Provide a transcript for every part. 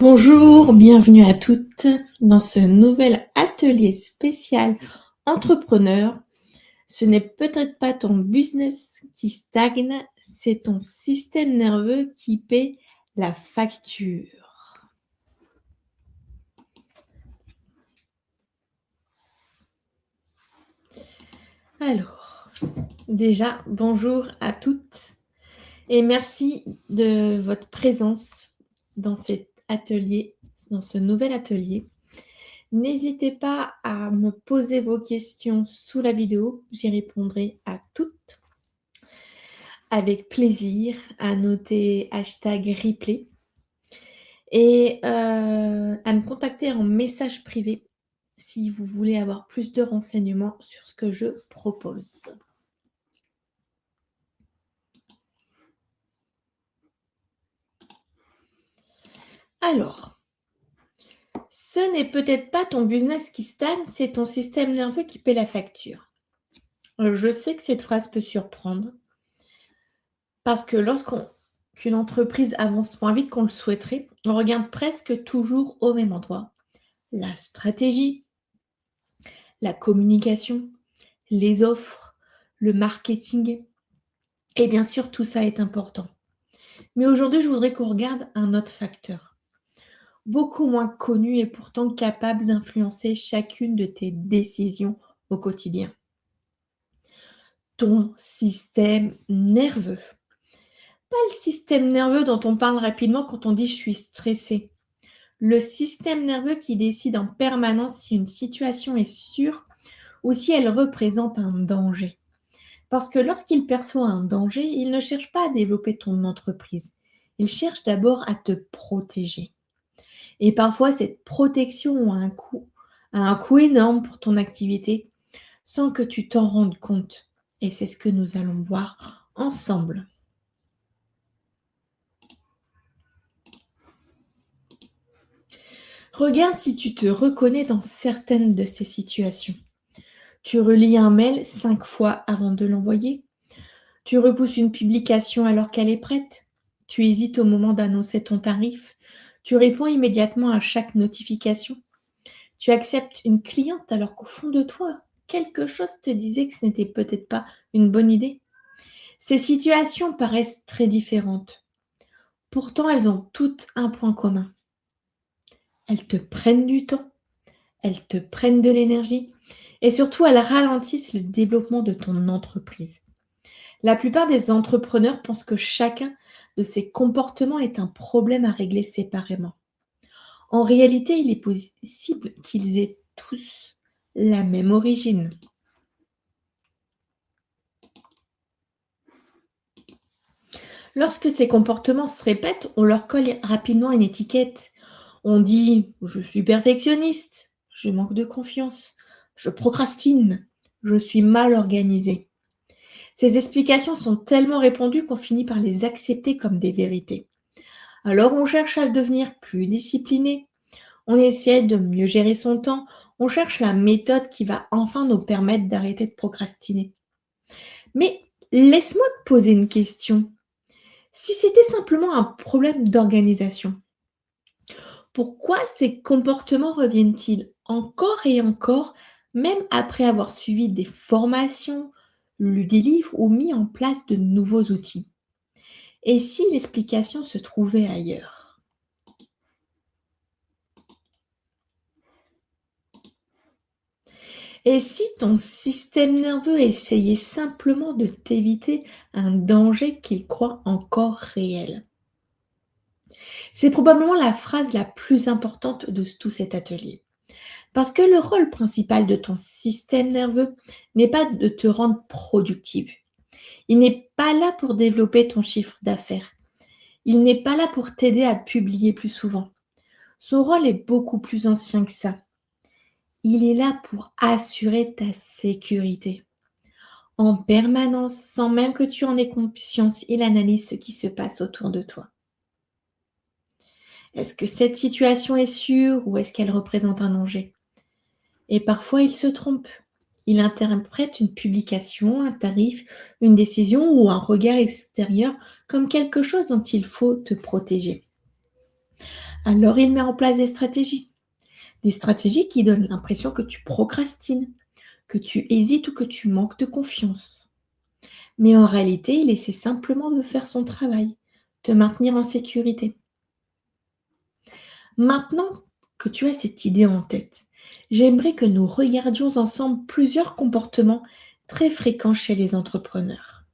Bonjour, bienvenue à toutes dans ce nouvel atelier spécial entrepreneur. Ce n'est peut-être pas ton business qui stagne, c'est ton système nerveux qui paie la facture. Alors, déjà, bonjour à toutes et merci de votre présence dans cet atelier, dans ce nouvel atelier. N'hésitez pas à me poser vos questions sous la vidéo, j'y répondrai à toutes avec plaisir, à noter hashtag replay et à me contacter en message privé si vous voulez avoir plus de renseignements sur ce que je propose. Alors, ce n'est peut-être pas ton business qui stagne, c'est ton système nerveux qui paie la facture. Je sais que cette phrase peut surprendre parce que qu'une entreprise avance moins vite qu'on le souhaiterait, on regarde presque toujours au même endroit. La stratégie, la communication, les offres, le marketing. Et bien sûr, tout ça est important. Mais aujourd'hui, je voudrais qu'on regarde un autre facteur, beaucoup moins connu et pourtant capable d'influencer chacune de tes décisions au quotidien. Ton système nerveux. Pas le système nerveux dont on parle rapidement quand on dit je suis stressé. Le système nerveux qui décide en permanence si une situation est sûre ou si elle représente un danger. Parce que lorsqu'il perçoit un danger, il ne cherche pas à développer ton entreprise. Il cherche d'abord à te protéger. Et parfois, cette protection a un coût énorme pour ton activité sans que tu t'en rendes compte. Et c'est ce que nous allons voir ensemble. Regarde si tu te reconnais dans certaines de ces situations. Tu relis un mail 5 fois avant de l'envoyer. Tu repousses une publication alors qu'elle est prête. Tu hésites au moment d'annoncer ton tarif. Tu réponds immédiatement à chaque notification. Tu acceptes une cliente alors qu'au fond de toi, quelque chose te disait que ce n'était peut-être pas une bonne idée. Ces situations paraissent très différentes. Pourtant, elles ont toutes un point commun. Elles te prennent du temps, elles te prennent de l'énergie et surtout elles ralentissent le développement de ton entreprise. La plupart des entrepreneurs pensent que chacun de ces comportements est un problème à régler séparément. En réalité, il est possible qu'ils aient tous la même origine. Lorsque ces comportements se répètent, on leur colle rapidement une étiquette. On dit je suis perfectionniste, je manque de confiance, je procrastine, je suis mal organisé. Ces explications sont tellement répandues qu'on finit par les accepter comme des vérités. Alors on cherche à devenir plus discipliné, on essaie de mieux gérer son temps, on cherche la méthode qui va enfin nous permettre d'arrêter de procrastiner. Mais laisse-moi te poser une question. Si c'était simplement un problème d'organisation, pourquoi ces comportements reviennent-ils encore et encore, même après avoir suivi des formations, lu des livres ou mis en place de nouveaux outils? Et si l'explication se trouvait ailleurs? Et si ton système nerveux essayait simplement de t'éviter un danger qu'il croit encore réel? C'est probablement la phrase la plus importante de tout cet atelier. Parce que le rôle principal de ton système nerveux n'est pas de te rendre productive. Il n'est pas là pour développer ton chiffre d'affaires. Il n'est pas là pour t'aider à publier plus souvent. Son rôle est beaucoup plus ancien que ça. Il est là pour assurer ta sécurité. En permanence, sans même que tu en aies conscience, il analyse ce qui se passe autour de toi. Est-ce que cette situation est sûre ou est-ce qu'elle représente un danger? Et parfois, il se trompe. Il interprète une publication, un tarif, une décision ou un regard extérieur comme quelque chose dont il faut te protéger. Alors il met en place des stratégies. Des stratégies qui donnent l'impression que tu procrastines, que tu hésites ou que tu manques de confiance. Mais en réalité, il essaie simplement de faire son travail, te maintenir en sécurité. Maintenant que tu as cette idée en tête, j'aimerais que nous regardions ensemble plusieurs comportements très fréquents chez les entrepreneurs.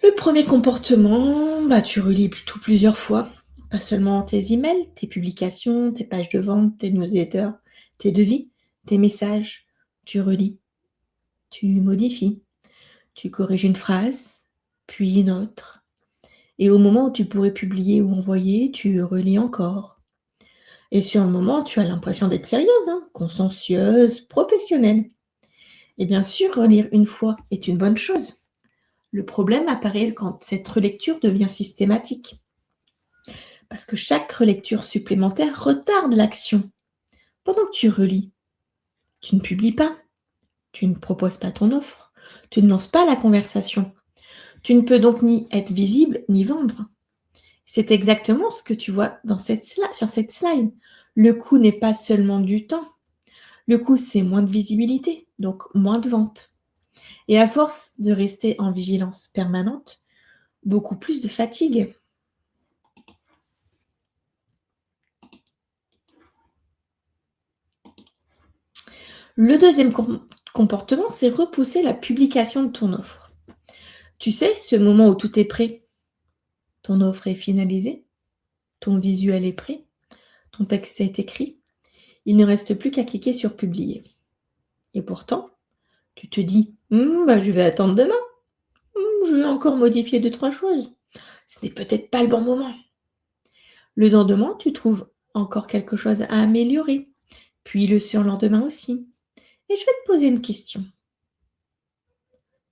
Le premier comportement, tu relis plutôt plusieurs fois, pas seulement tes emails, tes publications, tes pages de vente, tes newsletters, tes devis, tes messages. Tu relis, tu modifies, tu corriges une phrase, puis une autre. Et au moment où tu pourrais publier ou envoyer, tu relis encore. Et sur le moment, tu as l'impression d'être sérieuse, hein, consciencieuse, professionnelle. Et bien sûr, relire une fois est une bonne chose. Le problème apparaît quand cette relecture devient systématique. Parce que chaque relecture supplémentaire retarde l'action. Pendant que tu relis, tu ne publies pas, tu ne proposes pas ton offre, tu ne lances pas la conversation. Tu ne peux donc ni être visible ni vendre. C'est exactement ce que tu vois sur cette slide. Le coût n'est pas seulement du temps. Le coût, c'est moins de visibilité, donc moins de ventes. Et à force de rester en vigilance permanente, beaucoup plus de fatigue. Le deuxième comportement, c'est repousser la publication de ton offre. Tu sais, ce moment où tout est prêt, ton offre est finalisée, ton visuel est prêt, ton texte est écrit, il ne reste plus qu'à cliquer sur publier. Et pourtant, tu te dis, je vais attendre demain. Je vais encore modifier deux, trois choses. Ce n'est peut-être pas le bon moment. Le lendemain, tu trouves encore quelque chose à améliorer. Puis le surlendemain aussi. Et je vais te poser une question.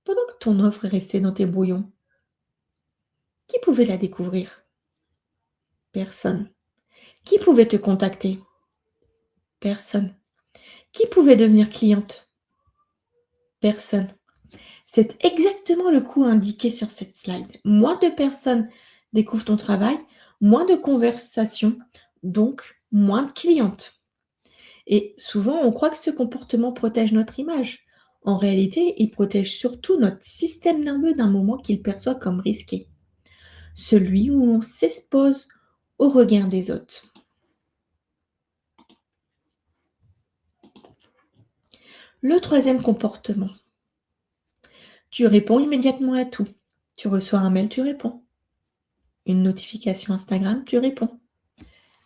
Pendant que ton offre est restée dans tes brouillons, qui pouvait la découvrir? Personne. Qui pouvait te contacter? Personne. Qui pouvait devenir cliente? Personne. C'est exactement le coût indiqué sur cette slide. Moins de personnes découvrent ton travail, moins de conversations, donc moins de clientes. Et souvent, on croit que ce comportement protège notre image. En réalité, il protège surtout notre système nerveux d'un moment qu'il perçoit comme risqué, celui où on s'expose au regard des autres. Le troisième comportement, tu réponds immédiatement à tout. Tu reçois un mail, tu réponds. Une notification Instagram, tu réponds.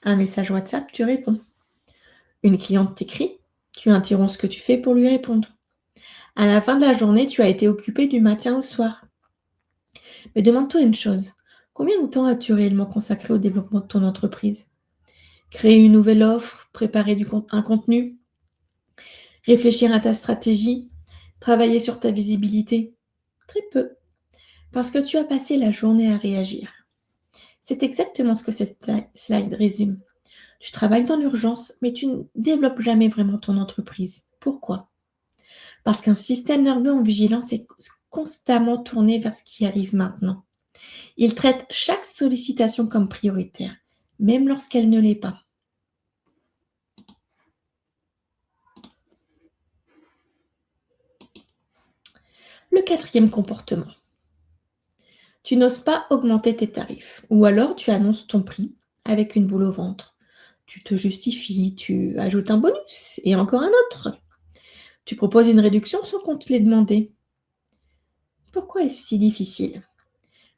Un message WhatsApp, tu réponds. Une cliente t'écrit, tu interromps ce que tu fais pour lui répondre. À la fin de la journée, tu as été occupé du matin au soir. Mais demande-toi une chose, combien de temps as-tu réellement consacré au développement de ton entreprise? Créer une nouvelle offre, préparer un contenu, réfléchir à ta stratégie, travailler sur ta visibilité? Très peu, parce que tu as passé la journée à réagir. C'est exactement ce que cette slide résume. Tu travailles dans l'urgence, mais tu ne développes jamais vraiment ton entreprise. Pourquoi? Parce qu'un système nerveux en vigilance est constamment tourné vers ce qui arrive maintenant. Il traite chaque sollicitation comme prioritaire, même lorsqu'elle ne l'est pas. Le quatrième comportement. Tu n'oses pas augmenter tes tarifs, ou alors tu annonces ton prix avec une boule au ventre. Tu te justifies, tu ajoutes un bonus et encore un autre. Tu proposes une réduction sans qu'on te l'ait demandé. Pourquoi est-ce si difficile?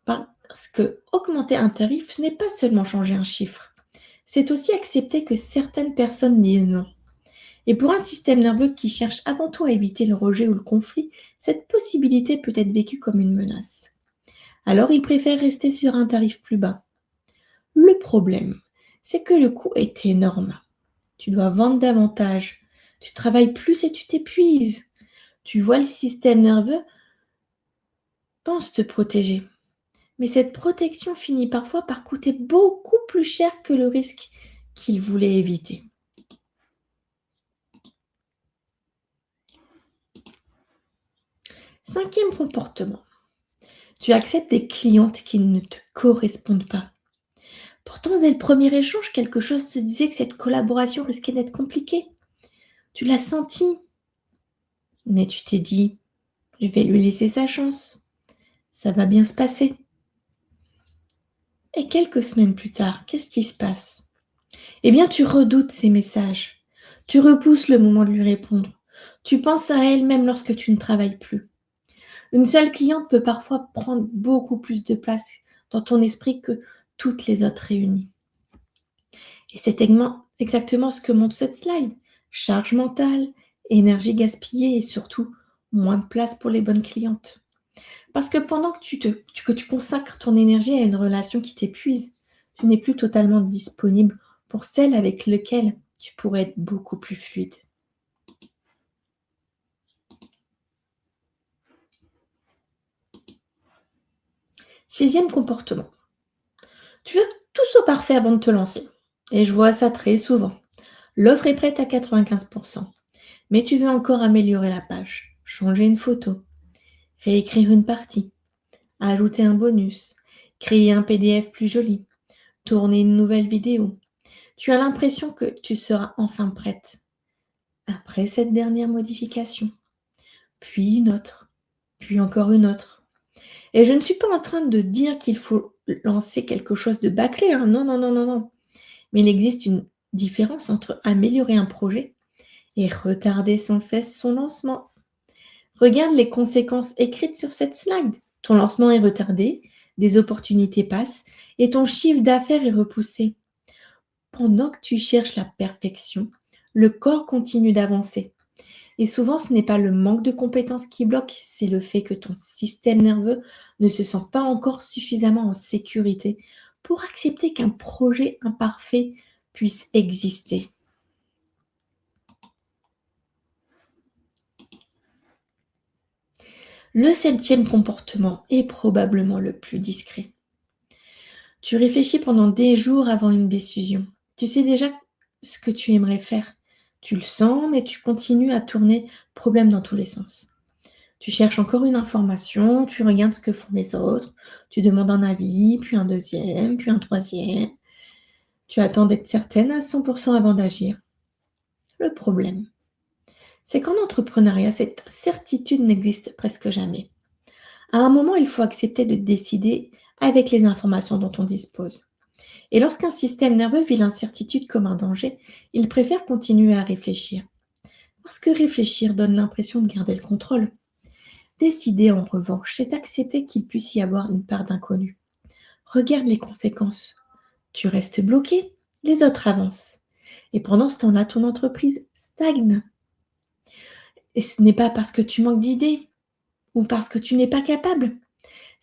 Parce que augmenter un tarif, ce n'est pas seulement changer un chiffre. C'est aussi accepter que certaines personnes disent non. Et pour un système nerveux qui cherche avant tout à éviter le rejet ou le conflit, cette possibilité peut être vécue comme une menace. Alors il préfère rester sur un tarif plus bas. Le problème, c'est que le coût est énorme. Tu dois vendre davantage, tu travailles plus et tu t'épuises. Tu vois, le système nerveux pense te protéger. Mais cette protection finit parfois par coûter beaucoup plus cher que le risque qu'il voulait éviter. Cinquième comportement. Tu acceptes des clientes qui ne te correspondent pas. Pourtant, dès le premier échange, quelque chose te disait que cette collaboration risquait d'être compliquée. Tu l'as senti, mais tu t'es dit, je vais lui laisser sa chance. Ça va bien se passer. Et quelques semaines plus tard, qu'est-ce qui se passe? Eh bien, tu redoutes ces messages. Tu repousses le moment de lui répondre. Tu penses à elle même lorsque tu ne travailles plus. Une seule cliente peut parfois prendre beaucoup plus de place dans ton esprit que toutes les autres réunies. Et c'est exactement ce que montre cette slide. Charge mentale, énergie gaspillée et surtout moins de place pour les bonnes clientes. Parce que pendant que tu consacres ton énergie à une relation qui t'épuise, tu n'es plus totalement disponible pour celle avec laquelle tu pourrais être beaucoup plus fluide. Sixième comportement. Tu veux que tout soit parfait avant de te lancer. Et je vois ça très souvent. L'offre est prête à 95%, mais tu veux encore améliorer la page, changer une photo, réécrire une partie, ajouter un bonus, créer un PDF plus joli, tourner une nouvelle vidéo. Tu as l'impression que tu seras enfin prête après cette dernière modification, puis une autre, puis encore une autre. Et je ne suis pas en train de dire qu'il faut lancer quelque chose de bâclé, hein. Non, non, non, non, non. Mais il existe une différence entre améliorer un projet et retarder sans cesse son lancement. Regarde les conséquences écrites sur cette slide. Ton lancement est retardé, des opportunités passent et ton chiffre d'affaires est repoussé. Pendant que tu cherches la perfection, le corps continue d'avancer. Et souvent, ce n'est pas le manque de compétences qui bloque, c'est le fait que ton système nerveux ne se sent pas encore suffisamment en sécurité pour accepter qu'un projet imparfait puisse exister. Le septième comportement est probablement le plus discret. Tu réfléchis pendant des jours avant une décision. Tu sais déjà ce que tu aimerais faire. Tu le sens, mais tu continues à tourner problème dans tous les sens. Tu cherches encore une information, tu regardes ce que font les autres, tu demandes un avis, puis un deuxième, puis un troisième. Tu attends d'être certaine à 100% avant d'agir. Le problème, c'est qu'en entrepreneuriat, cette certitude n'existe presque jamais. À un moment, il faut accepter de décider avec les informations dont on dispose. Et lorsqu'un système nerveux vit l'incertitude comme un danger, il préfère continuer à réfléchir. Parce que réfléchir donne l'impression de garder le contrôle. Décider, en revanche, c'est accepter qu'il puisse y avoir une part d'inconnu. Regarde les conséquences. Tu restes bloqué, les autres avancent. Et pendant ce temps-là, ton entreprise stagne. Et ce n'est pas parce que tu manques d'idées ou parce que tu n'es pas capable.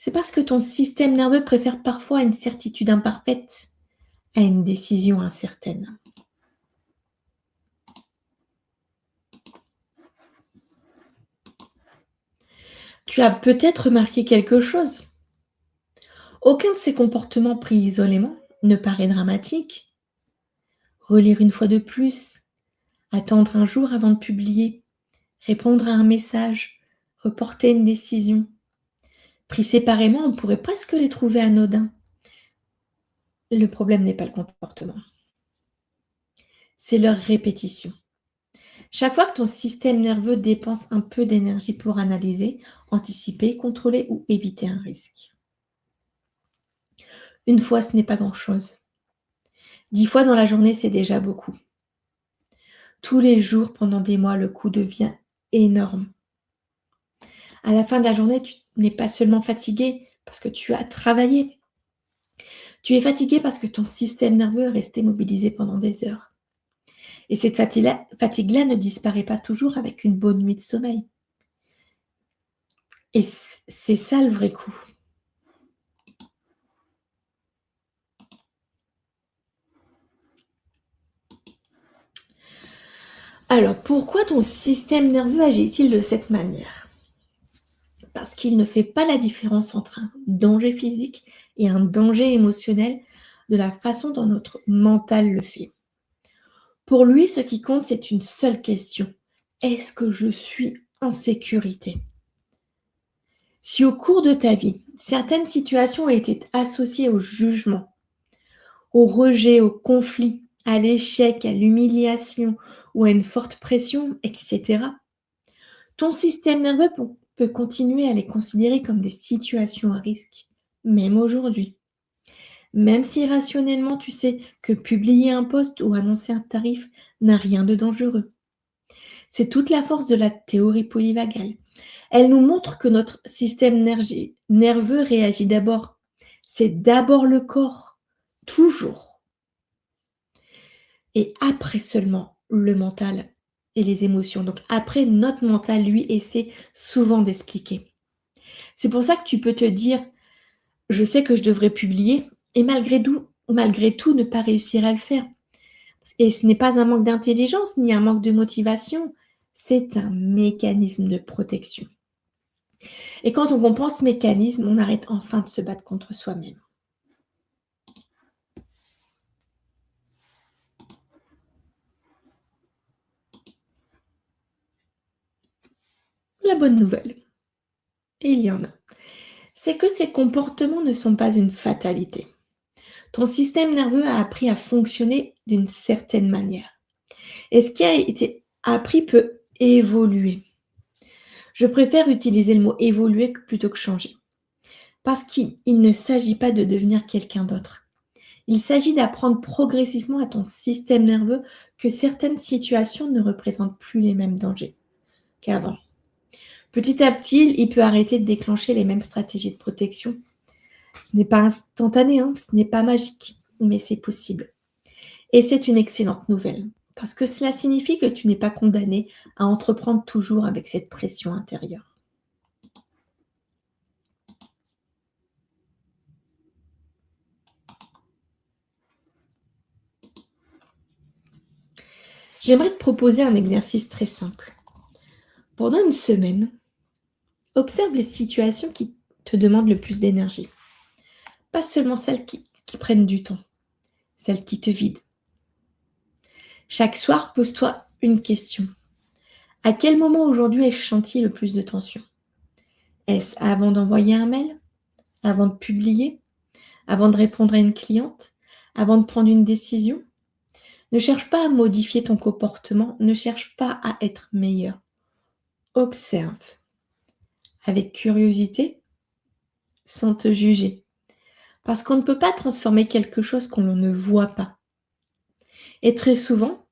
C'est parce que ton système nerveux préfère parfois une certitude imparfaite à une décision incertaine. Tu as peut-être remarqué quelque chose. Aucun de ces comportements pris isolément ne paraît dramatique. Relire une fois de plus, attendre un jour avant de publier, répondre à un message, reporter une décision. Pris séparément, on pourrait presque les trouver anodins. Le problème n'est pas le comportement, c'est leur répétition. Chaque fois que ton système nerveux dépense un peu d'énergie pour analyser, anticiper, contrôler ou éviter un risque. Une fois, ce n'est pas grand-chose. 10 fois dans la journée, c'est déjà beaucoup. Tous les jours, pendant des mois, le coût devient énorme. À la fin de la journée, tu n'es pas seulement fatigué parce que tu as travaillé. Tu es fatigué parce que ton système nerveux est resté mobilisé pendant des heures. Et cette fatigue-là ne disparaît pas toujours avec une bonne nuit de sommeil. Et c'est ça le vrai coup. Alors, pourquoi ton système nerveux agit-il de cette manière? Parce qu'il ne fait pas la différence entre un danger physique et un danger émotionnel de la façon dont notre mental le fait. Pour lui, ce qui compte, c'est une seule question. Est-ce que je suis en sécurité? Si au cours de ta vie, certaines situations ont été associées au jugement, au rejet, au conflit, à l'échec, à l'humiliation ou à une forte pression, etc., ton système nerveux peut continuer à les considérer comme des situations à risque, même aujourd'hui. Même si rationnellement tu sais que publier un post ou annoncer un tarif n'a rien de dangereux. C'est toute la force de la théorie polyvagale. Elle nous montre que notre système nerveux réagit d'abord. C'est d'abord le corps, toujours. Et après seulement le mental et les émotions. Donc après, notre mental, lui, essaie souvent d'expliquer. C'est pour ça que tu peux te dire, je sais que je devrais publier, et malgré tout ne pas réussir à le faire. Et ce n'est pas un manque d'intelligence ni un manque de motivation, c'est un mécanisme de protection. Et quand on comprend ce mécanisme, on arrête enfin de se battre contre soi-même. La bonne nouvelle, et il y en a, c'est que ces comportements ne sont pas une fatalité. Ton système nerveux a appris à fonctionner d'une certaine manière. Et ce qui a été appris peut évoluer. Je préfère utiliser le mot évoluer plutôt que changer. Parce qu'il ne s'agit pas de devenir quelqu'un d'autre. Il s'agit d'apprendre progressivement à ton système nerveux que certaines situations ne représentent plus les mêmes dangers qu'avant. Petit à petit, il peut arrêter de déclencher les mêmes stratégies de protection. Ce n'est pas instantané, hein, ce n'est pas magique, mais c'est possible. Et c'est une excellente nouvelle, parce que cela signifie que tu n'es pas condamné à entreprendre toujours avec cette pression intérieure. J'aimerais te proposer un exercice très simple. Pendant une semaine, observe les situations qui te demandent le plus d'énergie. Pas seulement celles qui prennent du temps, celles qui te vident. Chaque soir, pose-toi une question. À quel moment aujourd'hui ai-je senti le plus de tension? Est-ce avant d'envoyer un mail? Avant de publier? Avant de répondre à une cliente? Avant de prendre une décision? Ne cherche pas à modifier ton comportement, ne cherche pas à être meilleur. Observe avec curiosité, sans te juger. Parce qu'on ne peut pas transformer quelque chose qu'on ne voit pas. Et très souvent,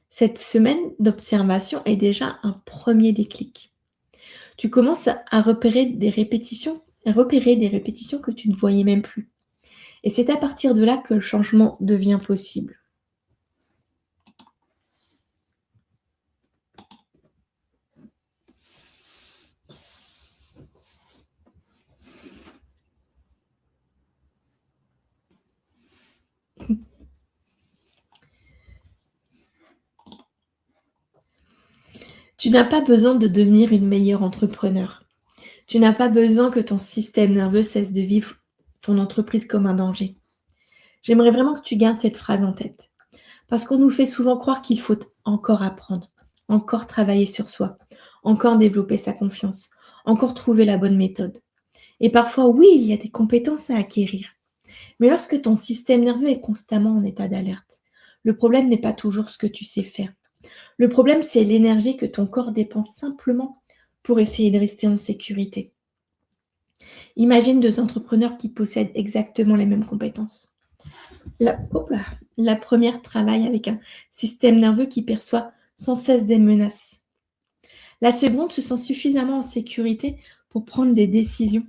cette semaine d'observation est déjà un premier déclic. Tu commences à repérer des répétitions que tu ne voyais même plus. Et c'est à partir de là que le changement devient possible. Tu n'as pas besoin de devenir une meilleure entrepreneur. Tu n'as pas besoin que ton système nerveux cesse de vivre ton entreprise comme un danger. J'aimerais vraiment que tu gardes cette phrase en tête. Parce qu'on nous fait souvent croire qu'il faut encore apprendre, encore travailler sur soi, encore développer sa confiance, encore trouver la bonne méthode. Et parfois, oui, il y a des compétences à acquérir. Mais lorsque ton système nerveux est constamment en état d'alerte, le problème n'est pas toujours ce que tu sais faire. Le problème, c'est l'énergie que ton corps dépense simplement pour essayer de rester en sécurité. Imagine deux entrepreneurs qui possèdent exactement les mêmes compétences. Hop là, la première travaille avec un système nerveux qui perçoit sans cesse des menaces. La seconde se sent suffisamment en sécurité pour prendre des décisions,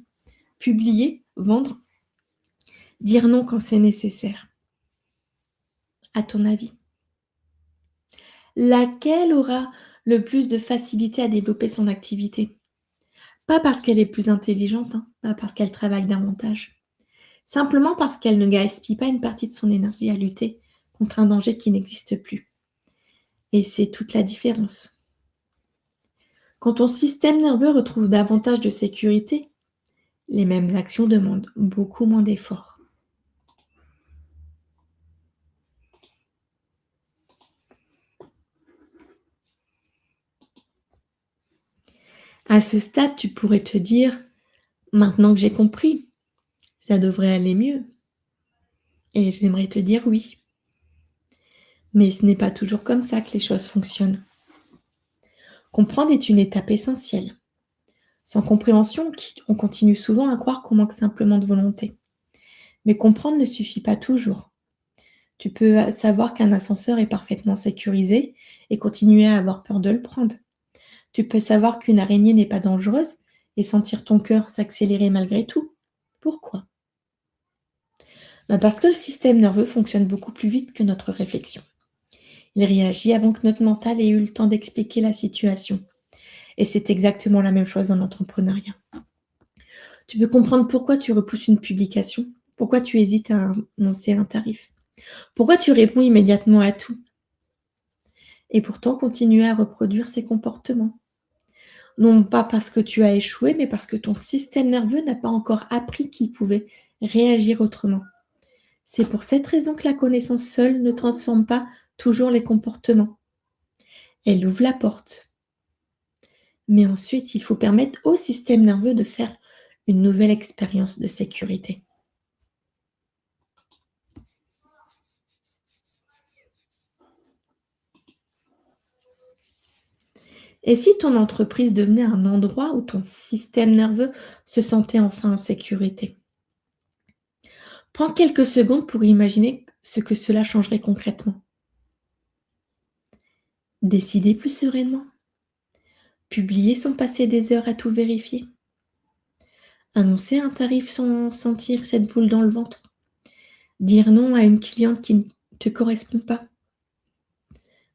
publier, vendre, dire non quand c'est nécessaire. À ton avis, laquelle aura le plus de facilité à développer son activité? Pas parce qu'elle est plus intelligente, hein, pas parce qu'elle travaille davantage. Simplement parce qu'elle ne gaspille pas une partie de son énergie à lutter contre un danger qui n'existe plus. Et c'est toute la différence. Quand ton système nerveux retrouve davantage de sécurité, les mêmes actions demandent beaucoup moins d'efforts. À ce stade, tu pourrais te dire, Maintenant que j'ai compris, ça devrait aller mieux et j'aimerais te dire oui. Mais ce n'est pas toujours comme ça que les choses fonctionnent. Comprendre est une étape essentielle. Sans compréhension, on continue souvent à croire qu'on manque simplement de volonté. Mais comprendre ne suffit pas toujours. Tu peux savoir qu'un ascenseur est parfaitement sécurisé et continuer à avoir peur de le prendre. Tu peux savoir qu'une araignée n'est pas dangereuse et sentir ton cœur s'accélérer malgré tout. Pourquoi? Parce que le système nerveux fonctionne beaucoup plus vite que notre réflexion. Il réagit avant que notre mental ait eu le temps d'expliquer la situation. Et c'est exactement la même chose dans l'entrepreneuriat. Tu peux comprendre pourquoi tu repousses une publication, pourquoi tu hésites à annoncer un tarif, pourquoi tu réponds immédiatement à tout, et pourtant continuer à reproduire ces comportements. Non pas parce que tu as échoué, mais parce que ton système nerveux n'a pas encore appris qu'il pouvait réagir autrement. C'est pour cette raison que la connaissance seule ne transforme pas toujours les comportements. Elle ouvre la porte. Mais ensuite, il faut permettre au système nerveux de faire une nouvelle expérience de sécurité. Et si ton entreprise devenait un endroit où ton système nerveux se sentait enfin en sécurité? Prends quelques secondes pour imaginer ce que cela changerait concrètement. Décider plus sereinement, publier sans passer des heures à tout vérifier, annoncer un tarif sans sentir cette boule dans le ventre, dire non à une cliente qui ne te correspond pas,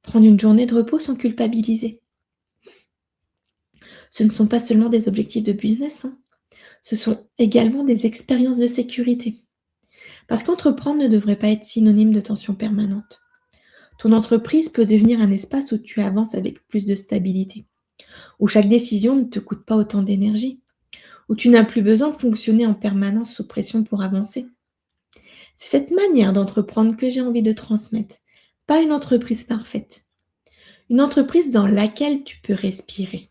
prendre une journée de repos sans culpabiliser. Ce ne sont pas seulement des objectifs de business, hein. Ce sont également des expériences de sécurité. Parce qu'entreprendre ne devrait pas être synonyme de tension permanente. Ton entreprise peut devenir un espace où tu avances avec plus de stabilité, où chaque décision ne te coûte pas autant d'énergie, où tu n'as plus besoin de fonctionner en permanence sous pression pour avancer. C'est cette manière d'entreprendre que j'ai envie de transmettre, pas une entreprise parfaite. Une entreprise dans laquelle tu peux respirer.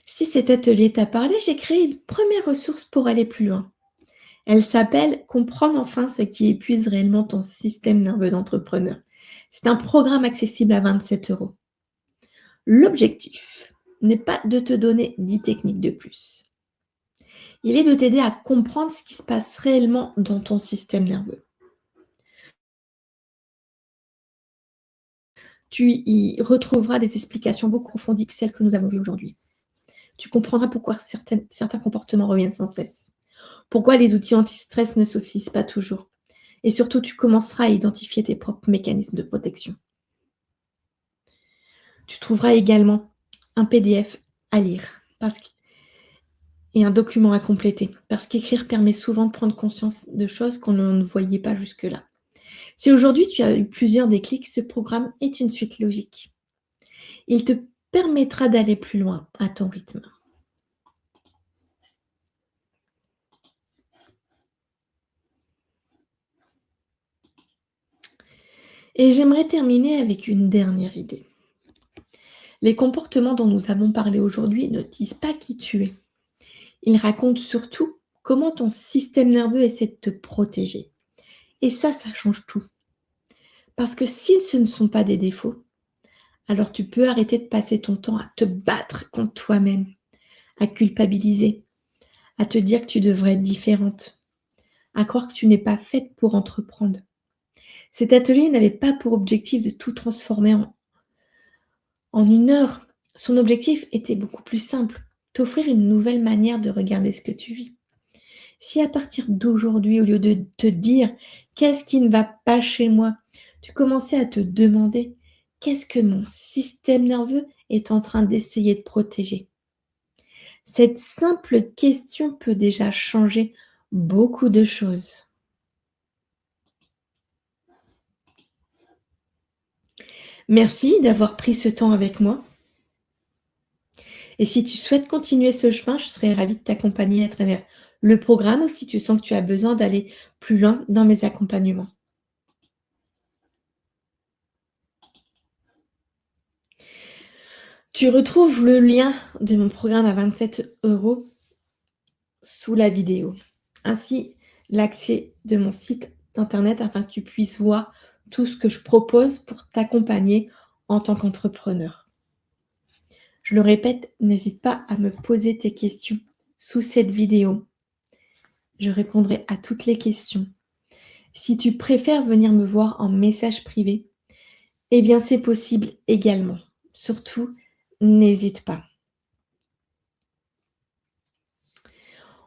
Si cet atelier t'a parlé, j'ai créé une première ressource pour aller plus loin. Elle s'appelle «Comprendre enfin ce qui épuise réellement ton système nerveux d'entrepreneur». C'est un programme accessible à 27 €. L'objectif n'est pas de te donner 10 techniques de plus. Il est de t'aider à comprendre ce qui se passe réellement dans ton système nerveux. Tu y retrouveras des explications beaucoup approfondies que celles que nous avons vues aujourd'hui. Tu comprendras pourquoi certains comportements reviennent sans cesse. Pourquoi les outils anti-stress ne suffisent pas toujours. Et surtout, tu commenceras à identifier tes propres mécanismes de protection. Tu trouveras également un PDF à lire et un document à compléter, parce qu'écrire permet souvent de prendre conscience de choses qu'on ne voyait pas jusque-là. Si aujourd'hui tu as eu plusieurs déclics, ce programme est une suite logique. Il te permettra d'aller plus loin à ton rythme. Et j'aimerais terminer avec une dernière idée. Les comportements dont nous avons parlé aujourd'hui ne disent pas qui tu es. Ils racontent surtout comment ton système nerveux essaie de te protéger. Et ça change tout. Parce que si ce ne sont pas des défauts, alors tu peux arrêter de passer ton temps à te battre contre toi-même, à culpabiliser, à te dire que tu devrais être différente, à croire que tu n'es pas faite pour entreprendre. Cet atelier n'avait pas pour objectif de tout transformer en une heure. Son objectif était beaucoup plus simple, t'offrir une nouvelle manière de regarder ce que tu vis. Si à partir d'aujourd'hui, au lieu de te dire qu'est-ce qui ne va pas chez moi, tu commençais à te demander qu'est-ce que mon système nerveux est en train d'essayer de protéger. Cette simple question peut déjà changer beaucoup de choses. Merci d'avoir pris ce temps avec moi. Et si tu souhaites continuer ce chemin, je serais ravie de t'accompagner à travers le programme ou si tu sens que tu as besoin d'aller plus loin dans mes accompagnements. Tu retrouves le lien de mon programme à 27 € sous la vidéo, ainsi l'accès de mon site internet afin que tu puisses voir tout ce que je propose pour t'accompagner en tant qu'entrepreneur. Je le répète, n'hésite pas à me poser tes questions sous cette vidéo. Je répondrai à toutes les questions. Si tu préfères venir me voir en message privé, eh bien c'est possible également. Surtout, n'hésite pas.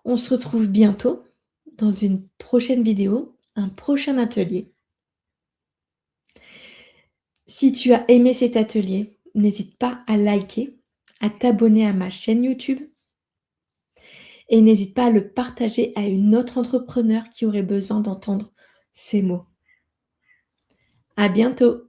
On se retrouve bientôt dans une prochaine vidéo, un prochain atelier. Si tu as aimé cet atelier, n'hésite pas à liker, à t'abonner à ma chaîne YouTube et n'hésite pas à le partager à une autre entrepreneur qui aurait besoin d'entendre ces mots. À bientôt!